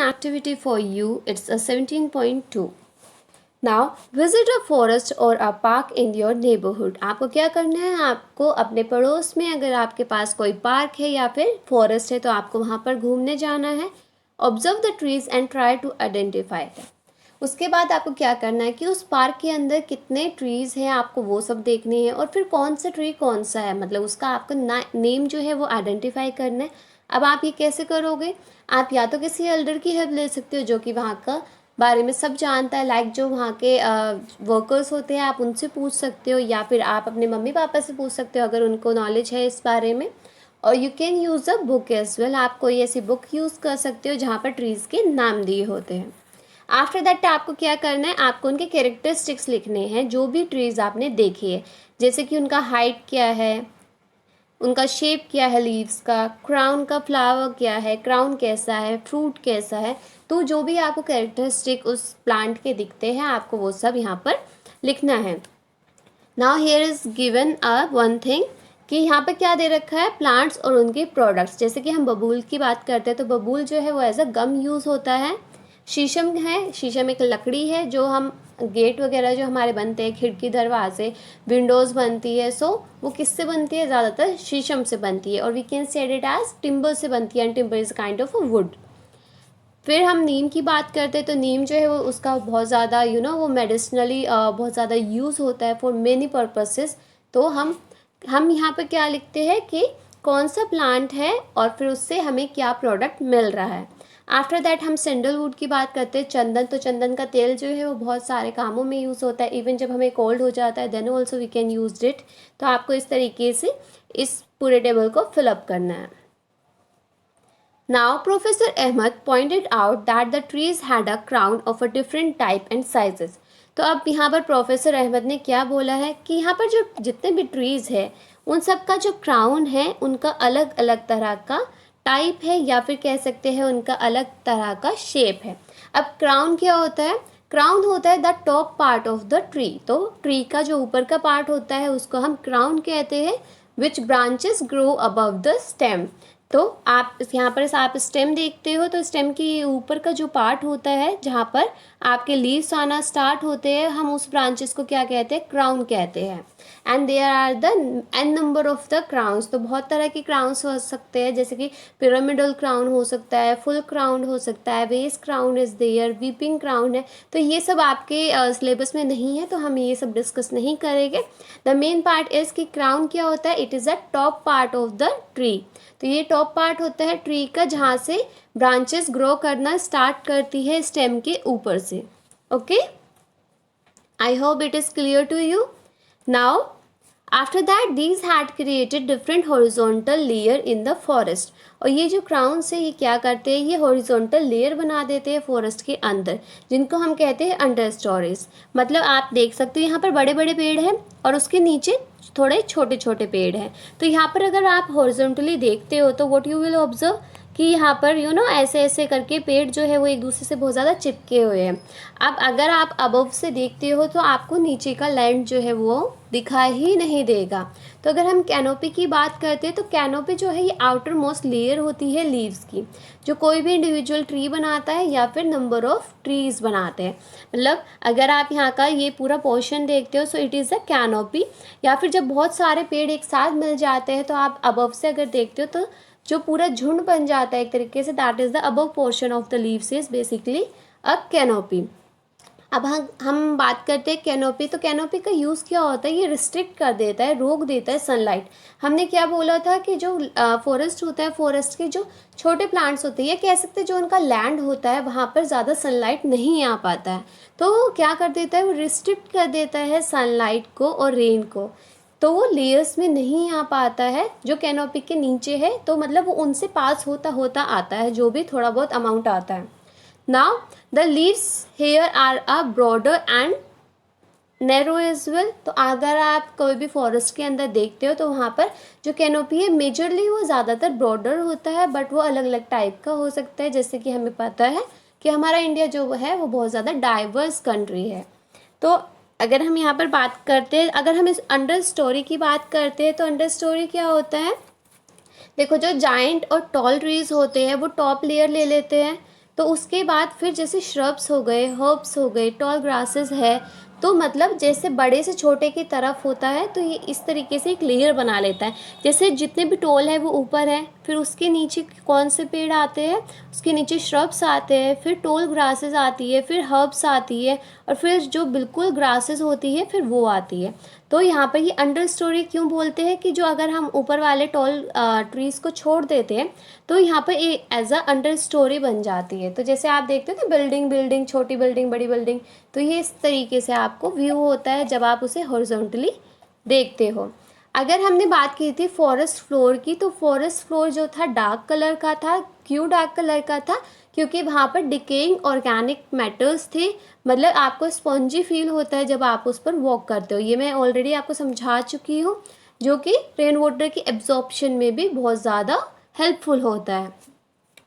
activity for you. It's a 17.2. Now, visit a forest or a park in your neighborhood. आपको क्या करना है, आपको अपने पड़ोस में अगर आपके पास कोई पार्क है या फिर फॉरेस्ट है तो आपको वहाँ पर घूमने जाना है. Observe the trees and try to identify them. उसके बाद आपको क्या करना है कि उस पार्क के अंदर कितने ट्रीज़ हैं आपको वो सब देखने हैं और फिर कौन सा ट्री कौन सा है, मतलब उसका आपको नेम जो है वो आइडेंटिफाई करना है. अब आप ये कैसे करोगे, आप या तो किसी एल्डर की हेल्प ले सकते हो जो कि वहाँ का बारे में सब जानता है, लाइक जो वहाँ के वर्कर्स होते हैं आप उनसे पूछ सकते हो, या फिर आप अपने मम्मी पापा से पूछ सकते हो अगर उनको नॉलेज है इस बारे में. और you can use a book as well. आप कोई ऐसी बुक यूज़ कर सकते हो जहाँ पर ट्रीज़ के नाम दिए होते हैं. आफ्टर दैट आपको क्या करना है, आपको उनके कैरेक्टरिस्टिक्स लिखने हैं जो भी ट्रीज़ आपने देखे है, जैसे कि उनका हाइट क्या है, उनका शेप क्या है लीव्स का, क्राउन का फ्लावर क्या है, क्राउन कैसा है, फ्रूट कैसा है. तो जो भी आपको कैरेक्टरिस्टिक उस प्लांट के दिखते हैं आपको वो सब यहाँ पर लिखना है. Now here is given a one thing कि यहाँ पर क्या दे रखा है, प्लांट्स और उनके प्रोडक्ट्स. जैसे कि हम बबूल की बात करते हैं तो बबूल जो है वो एज अ गम यूज़ होता है. शीशम है, शीशम एक लकड़ी है जो हम गेट वगैरह जो हमारे बनते हैं, खिड़की दरवाजे विंडोज़ बनती है, सो वो किससे बनती है, ज़्यादातर शीशम से बनती है. और we can said it as timber से बनती है, and timber is kind of a wood. फिर हम नीम की बात करते हैं तो नीम जो है वो उसका बहुत ज़्यादा वो मेडिसिनली बहुत ज़्यादा यूज़ होता है फॉर मेनी पर्पसेस. तो हम यहाँ पर क्या लिखते हैं कि कौन सा प्लांट है और फिर उससे हमें क्या प्रोडक्ट मिल रहा है. आफ्टर दैट हम सैंडलवुड की बात करते हैं, चंदन. तो चंदन का तेल जो है वो बहुत सारे कामों में यूज़ होता है, इवन जब हमें कोल्ड हो जाता है then also we can use it. तो आपको इस तरीके से इस पूरे टेबल को फिलअप करना है. Now, Professor Ahmed pointed out that the trees had a crown of a different type and sizes. तो अब यहाँ पर प्रोफेसर अहमद ने क्या बोला है कि यहाँ पर जो जितने भी ट्रीज़ है उन सब का जो क्राउन है उनका अलग अलग तरह का टाइप है, या फिर कह सकते हैं उनका अलग तरह का शेप है. अब क्राउन क्या होता है, क्राउन होता है the top part of the tree. तो ट्री का जो ऊपर का पार्ट होता है उसको हम क्राउन कहते हैं, which branches grow above the stem. तो आप यहाँ पर आप स्टेम देखते हो तो स्टेम के ऊपर का जो पार्ट होता है जहाँ पर आपके लीव्स आना स्टार्ट होते हैं, हम उस ब्रांचेस को क्या कहते हैं, क्राउन कहते हैं. And there are the n number of the crowns. तो बहुत तरह के क्राउन्स हो सकते हैं, जैसे कि पिरामिडल क्राउन हो सकता है, फुल क्राउन हो सकता है, west crown is there, weeping crown है. तो ये सब आपके सिलेबस में नहीं है तो हम ये सब डिस्कस नहीं करेंगे. द मेन पार्ट इज़ कि क्राउन क्या होता है, it is a top part of the tree. तो ये टॉप पार्ट होता है ट्री का जहाँ से ब्रांचेस ग्रो करना स्टार्ट करती है स्टेम के ऊपर से. Okay, I hope it is clear to you. Now after that these had created different horizontal layer in the forest. और ये जो क्राउन्स है ये क्या करते हैं, ये हॉरिजॉन्टल लेयर बना देते हैं फॉरेस्ट के अंदर, जिनको हम कहते हैं अंडर स्टोरीज. मतलब आप देख सकते हो यहाँ पर बड़े बड़े पेड़ हैं और उसके नीचे थोड़े छोटे छोटे पेड़ हैं. तो यहाँ पर अगर आप हॉरिजॉन्टली देखते हो तो व्हाट यू विल ऑब्जर्व कि यहाँ पर ऐसे ऐसे करके पेड़ जो है वो एक दूसरे से बहुत ज़्यादा चिपके हुए हैं. अब अगर आप अबव से देखते हो तो आपको नीचे का लैंड जो है वो दिखाई ही नहीं देगा. तो अगर हम कैनोपी की बात करते हैं तो कैनोपी जो है ये आउटर मोस्ट लेयर होती है लीव्स की, जो कोई भी इंडिविजुअल ट्री बनाता है या फिर नंबर ऑफ ट्रीज़ बनाते हैं. मतलब अगर आप यहाँ का ये पूरा पोर्शन देखते हो so it is a canopy. या फिर जब बहुत सारे पेड़ एक साथ मिल जाते हैं तो आप अबव से अगर देखते हो तो जो पूरा झुंड बन जाता है एक तरीके से, that is the above portion of the leaves is basically a canopy. अब हम बात करते हैं कैनोपी. तो कैनोपी का यूज़ क्या होता है, ये रिस्ट्रिक्ट कर देता है, रोक देता है सनलाइट. हमने क्या बोला था कि जो फॉरेस्ट होता है, फॉरेस्ट के जो छोटे प्लांट्स होते हैं या कह सकते हैं जो उनका लैंड होता है वहाँ पर ज़्यादा सनलाइट नहीं आ पाता है. तो क्या कर देता है, वो रिस्ट्रिक्ट कर देता है सनलाइट को और रेन को. तो वो लेयर्स में नहीं आ पाता है जो कैनोपी के नीचे है. तो मतलब वो उनसे पास होता होता आता है जो भी थोड़ा बहुत अमाउंट आता है. Now the leaves here are a broader and narrow as well. तो अगर आप कोई भी फॉरेस्ट के अंदर देखते हो तो वहाँ पर जो कैनोपी है मेजरली वो ज़्यादातर ब्रॉडर होता है, बट वो अलग अलग टाइप का हो सकता है. जैसे कि हमें पता है कि हमारा इंडिया जो है वो बहुत ज़्यादा डाइवर्स कंट्री है. तो अगर हम यहाँ पर बात करते हैं, अगर हम इस अंडर स्टोरी की बात करते हैं तो अंडर स्टोरी क्या होता है, देखो जो जाइंट और टॉल ट्रीज होते हैं वो टॉप लेयर ले लेते हैं, तो उसके बाद फिर जैसे श्रब्स हो गए, हर्ब्स हो गए, टॉल ग्रासेस है, तो मतलब जैसे बड़े से छोटे की तरफ होता है, तो ये इस तरीके से एक लेयर बना लेता है। जैसे जितने भी टॉल है वो ऊपर है, फिर उसके नीचे कौन से पेड़ आते हैं, उसके नीचे श्रब्स आते हैं, फिर टॉल ग्रासेस आती है, फिर हर्ब्स आती है, और फिर जो बिल्कुल ग्रासेस होती है फिर वो आती है। तो यहाँ पर ये अंडर स्टोरी क्यों बोलते हैं कि जो अगर हम ऊपर वाले टॉल ट्रीज़ को छोड़ देते हैं तो यहाँ पर एज अ अंडर स्टोरी बन जाती है। तो जैसे आप देखते हो कि बिल्डिंग बिल्डिंग, छोटी बिल्डिंग, बड़ी बिल्डिंग, तो ये इस तरीके से आपको व्यू होता है जब आप उसे हॉरिजॉन्टली देखते हो। अगर हमने बात की थी फॉरेस्ट फ्लोर की, तो फॉरेस्ट फ्लोर जो था डार्क कलर का था। क्यों डार्क कलर का था? क्योंकि वहाँ पर डिकेइंग ऑर्गेनिक मैटर्स थे, मतलब आपको स्पॉन्जी फील होता है जब आप उस पर वॉक करते हो। ये मैं ऑलरेडी आपको समझा चुकी हूँ, जो कि रेन वाटर की एब्जॉर्प्शन में भी बहुत ज़्यादा हेल्पफुल होता है।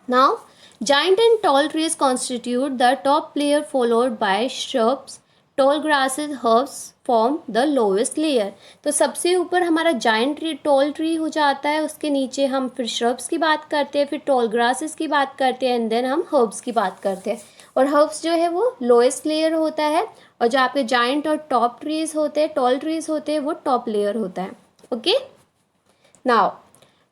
Now giant and tall trees constitute the top layer followed by shrubs, tall grasses, herbs form the lowest layer। तो सबसे ऊपर हमारा जाइंट ट्री, टॉल ट्री हो जाता है, उसके नीचे हम फिर श्रब्स की बात करते हैं, फिर टॉल ग्रासेस की बात करते हैं, एंड देन हम हर्ब्स की बात करते हैं। और हर्ब्स जो है वो लोएस्ट लेयर होता है, और जो आपके जाइंट और टॉप ट्रीज होते हैं, टॉल ट्रीज होते हैं, वो टॉप लेयर होता है। Okay, now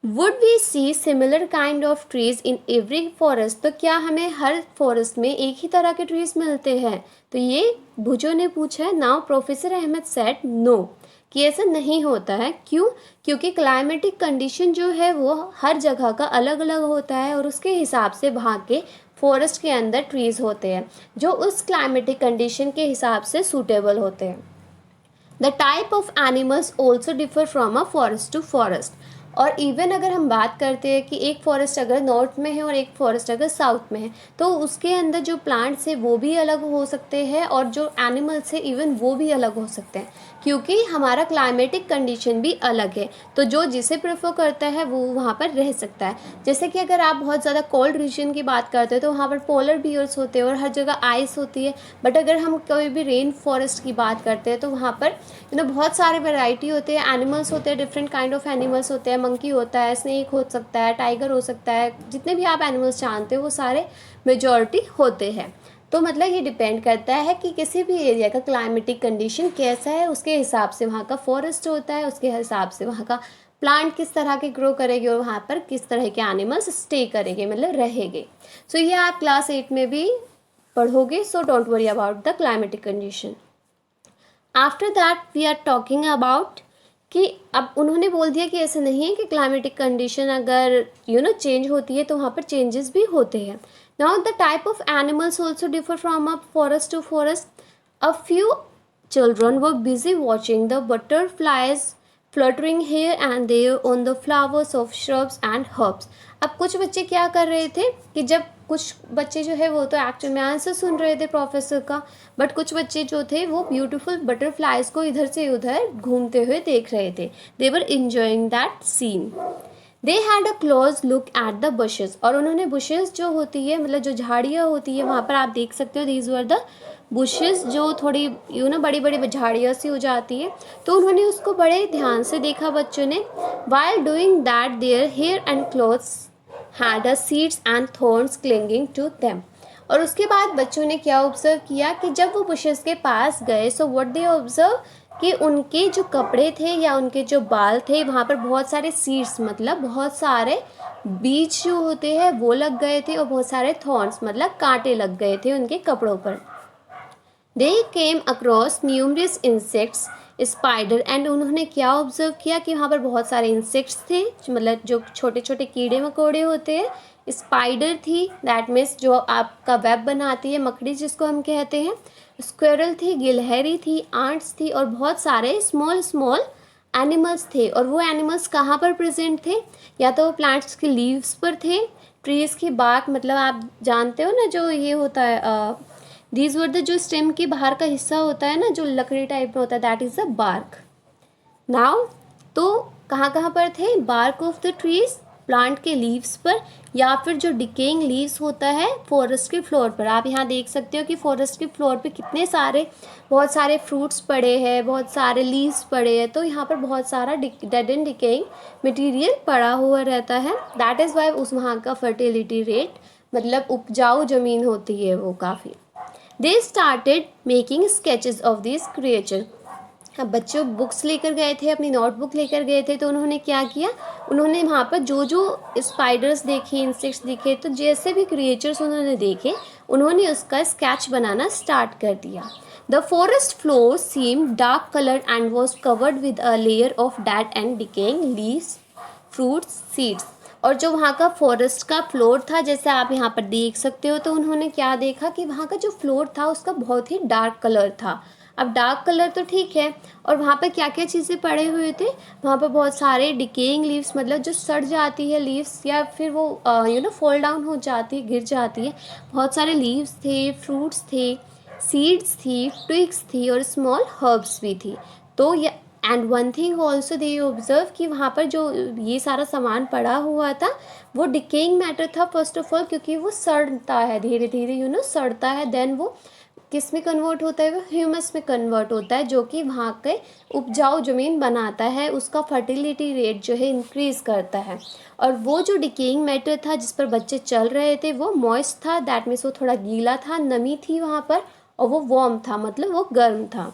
would we see similar kind of trees in every forest? तो क्या हमें हर फॉरेस्ट में एक ही तरह के ट्रीज मिलते हैं? तो ये भुजो ने पूछा है। Now professor Ahmed said no, कि ऐसा नहीं होता है। क्यों? क्योंकि क्लाइमेटिक कंडीशन जो है वो हर जगह का अलग अलग होता है, और उसके हिसाब से वहाँ के फॉरेस्ट के अंदर ट्रीज होते हैं जो उस क्लाइमेटिक कंडीशन के हिसाब से सूटेबल होते हैं। The type of animals also differ from a forest to forest. और इवन अगर हम बात करते हैं कि एक फॉरेस्ट अगर नॉर्थ में है और एक फॉरेस्ट अगर साउथ में है, तो उसके अंदर जो प्लांट्स है वो भी अलग हो सकते हैं, और जो एनिमल्स है इवन वो भी अलग हो सकते हैं, क्योंकि हमारा क्लाइमेटिक कंडीशन भी अलग है। तो जो जिसे प्रेफर करता है वो वहाँ पर रह सकता है। जैसे कि अगर आप बहुत ज़्यादा कोल्ड रीजन की बात करते हो तो वहाँ पर पोलर बियर्स होते हैं और हर जगह आइस होती है। बट अगर हम कोई भी रेन फॉरेस्ट की बात करते हैं तो वहाँ पर बहुत सारे वैरायटी होते हैं, एनिमल्स होते हैं, डिफरेंट काइंड ऑफ एनिमल्स होते हैं। मंकी होता है, स्नेक हो सकता है, टाइगर हो सकता है, जितने भी आप एनिमल्स जानते हो वो सारे मेजॉरिटी होते हैं। तो मतलब ये डिपेंड करता है कि किसी भी एरिया का क्लाइमेटिक कंडीशन कैसा है, उसके हिसाब से वहाँ का फॉरेस्ट होता है, उसके हिसाब से वहाँ का प्लांट किस तरह के ग्रो करेंगे और वहाँ पर किस तरह के एनिमल्स स्टे करेंगे, मतलब रहेंगे। सो ये आप क्लास 8 में भी पढ़ोगे। So don't worry about the climatic condition. After that we are talking about कि अब उन्होंने बोल दिया कि ऐसा नहीं है कि क्लाइमेटिक कंडीशन अगर चेंज होती है तो वहाँ पर चेंजेस भी होते हैं। Now the type of animals also differ from a forest to forest. A few children were busy watching the butterflies fluttering here and there on the flowers of shrubs and herbs। अब कुछ बच्चे क्या कर रहे थे कि जब कुछ बच्चे जो है वो तो एक्चुअल में आंसर सुन रहे थे प्रोफेसर का, बट कुछ बच्चे जो थे वो ब्यूटीफुल बटरफ्लाइज को इधर से उधर घूमते हुए देख रहे थे। They were enjoying that scene. They had a close look at the bushes. और उन्होंने बुशेस जो होती है, मतलब जो झाड़ियाँ होती है, वहाँ पर आप देख सकते हो दीज वर द बुशेस, जो थोड़ी बड़ी बड़ी झाड़ियाँ सी हो जाती है, तो उन्होंने उसको बड़े ध्यान से देखा बच्चों ने। While doing that their hair and clothes had a seeds and thorns clinging to them. और उसके बाद बच्चों ने क्या ऑब्जर्व किया कि जब वो बुशेस के पास गए, सो व्हाट दे ऑब्जर्व कि उनके जो कपड़े थे या उनके जो बाल थे वहाँ पर बहुत सारे सीड्स, मतलब बहुत सारे बीज जो होते हैं वो लग गए थे, और बहुत सारे थॉर्न्स मतलब कांटे लग गए थे उनके कपड़ों पर। They came across numerous insects spider. And उन्होंने क्या ऑब्जर्व किया कि वहाँ पर बहुत सारे इंसेक्ट्स थे, मतलब जो छोटे छोटे कीड़े मकोड़े होते हैं। स्पाइडर थी, दैट मीन्स जो आपका वेब बनाती है, मकड़ी जिसको हम कहते हैं। स्क्वेरल थी, गिलहरी थी, आंट्स थी, और बहुत सारे स्मॉल स्मॉल एनिमल्स थे। और वो एनिमल्स कहाँ पर प्रेजेंट थे? या तो वो प्लांट्स की लीव्स पर थे, ट्रीज़ की बार्क, मतलब आप जानते हो ना जो ये होता है दीज वर द, जो स्टेम के बाहर का हिस्सा होता है ना, जो लकड़ी टाइप में होता है, that is a bark. Now तो कहाँ कहाँ पर थे? Bark of the trees, plant के लीव्स पर, या फिर जो डिकेइंग लीव्स होता है फॉरेस्ट के फ्लोर पर। आप यहाँ देख सकते हो कि फॉरेस्ट के फ्लोर पे कितने सारे, बहुत सारे फ्रूट्स पड़े हैं, बहुत सारे लीव्स पड़े हैं, तो यहाँ पर बहुत सारा डेड एंड डिकेइंग मटेरियल पड़ा हुआ रहता है। दैट इज़ वाई उस वहाँ का फर्टिलिटी रेट, मतलब उपजाऊ ज़मीन होती है वो काफ़ी। They started making sketches of this creature. अब बच्चे बुक्स लेकर गए थे, अपनी नोटबुक लेकर गए थे, तो उन्होंने क्या किया, उन्होंने वहाँ पर जो जो स्पाइडर्स देखे, इंसेक्ट्स दिखे, तो जैसे भी क्रिएचर्स उन्होंने देखे उन्होंने उसका स्केच बनाना स्टार्ट कर दिया। The forest floor seem dark colour and was covered with a layer of dead and decaying leaves, fruits, seeds. और जो वहाँ का फॉरेस्ट का फ्लोर था, जैसे आप यहाँ पर देख सकते हो, तो उन्होंने क्या देखा कि वहाँ का जो फ्लोर था उसका बहुत ही डार्क कलर था। अब डार्क कलर तो ठीक है, और वहाँ पर क्या क्या चीज़ें पड़े हुए थे, वहाँ पर बहुत सारे डिकेइंग लीव्स, मतलब जो सड़ जाती है लीव्स, या फिर वो फॉल डाउन हो जाती है, गिर जाती है, बहुत सारे लीव्स थे, फ्रूट्स थे, सीड्स थी, ट्विग्स थी, और स्मॉल हर्ब्स भी थी। तो ये and one thing also they observe कि वहाँ पर जो ये सारा सामान पड़ा हुआ था वो डिकेइंग मैटर था फर्स्ट ऑफ ऑल, क्योंकि वो सड़ता है धीरे धीरे सड़ता है, देन वो किस में कन्वर्ट होता है, वो ह्यूमस में कन्वर्ट होता है, जो कि वहाँ के उपजाऊ ज़मीन बनाता है, उसका फर्टिलिटी रेट जो है इंक्रीज़ करता है। और वो जो डिकेइंग मैटर था जिस पर बच्चे चल रहे थे वो मॉइस्ट था, दैट मीन्स वो थोड़ा गीला था, नमी थी वहाँ पर, और वो वार्म था, मतलब वो गर्म था।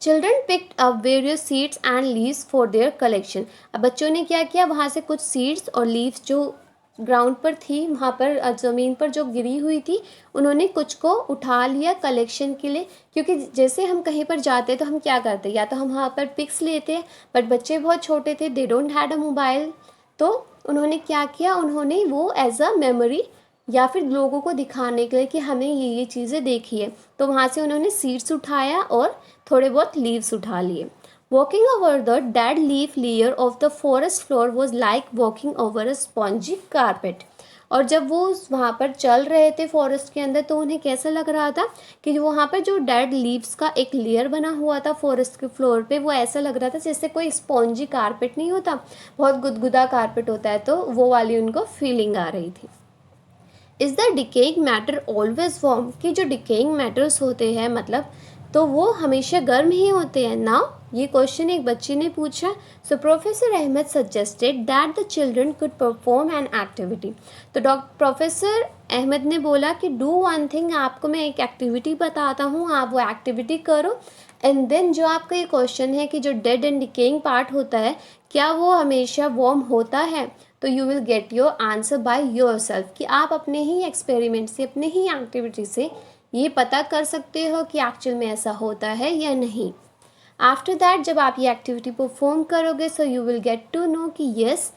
Children picked up various seeds and leaves for their collection. अब बच्चों ने क्या किया, वहाँ से कुछ सीड्स और लीव्स जो ग्राउंड पर थी, वहाँ पर ज़मीन पर जो गिरी हुई थी, उन्होंने कुछ को उठा लिया कलेक्शन के लिए। क्योंकि जैसे हम कहीं पर जाते तो हम क्या करते, या तो हम वहाँ पर पिक्स लेते हैं, बट बच्चे बहुत छोटे थे, they don't had a mobile, तो उन्होंने क्या किया, उन्होंने वो एज अ मेमोरी या फिर लोगों को दिखाने के लिए कि हमने ये चीज़ें देखी है, तो वहाँ से उन्होंने सीड्स उठाया और थोड़े बहुत लीव्स उठा लिए। Walking over the dead leaf layer of the forest floor was like walking over a spongy carpet. और जब वो वहाँ पर चल रहे थे फॉरेस्ट के अंदर, तो उन्हें कैसा लग रहा था कि वहाँ पर जो डेड लीव्स का एक लेयर बना हुआ था फॉरेस्ट के फ्लोर पे, वो ऐसा लग रहा था जैसे कोई स्पॉन्जी कारपेट नहीं होता, बहुत गुदगुदा कारपेट होता है, तो वो वाली उनको फीलिंग आ रही थी। Is the decaying matter always warm, कि जो डिकेइंग मैटर्स होते हैं मतलब तो वो हमेशा गर्म ही होते हैं ना, ये क्वेश्चन एक बच्चे ने पूछा। So professor Ahmed suggested that the children could perform an activity. तो प्रोफेसर अहमद ने बोला कि डू वन थिंग, आपको मैं एक एक्टिविटी बताता हूँ, आप वो एक्टिविटी करो, एंड देन जो आपका ये क्वेश्चन है कि जो डेड एंड डिकेइंग पार्ट होता है क्या वो हमेशा वार्म होता है, तो you will get your answer by your self, कि आप अपने ही एक्सपेरिमेंट से, अपने ही एक्टिविटी से ये पता कर सकते हो कि एक्चुअल में ऐसा होता है या नहीं। आफ्टर दैट जब आप ये एक्टिविटी परफॉर्म करोगे, so you will get to know कि yes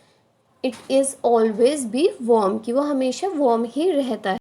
it is always be warm, कि वो हमेशा वार्म ही रहता है।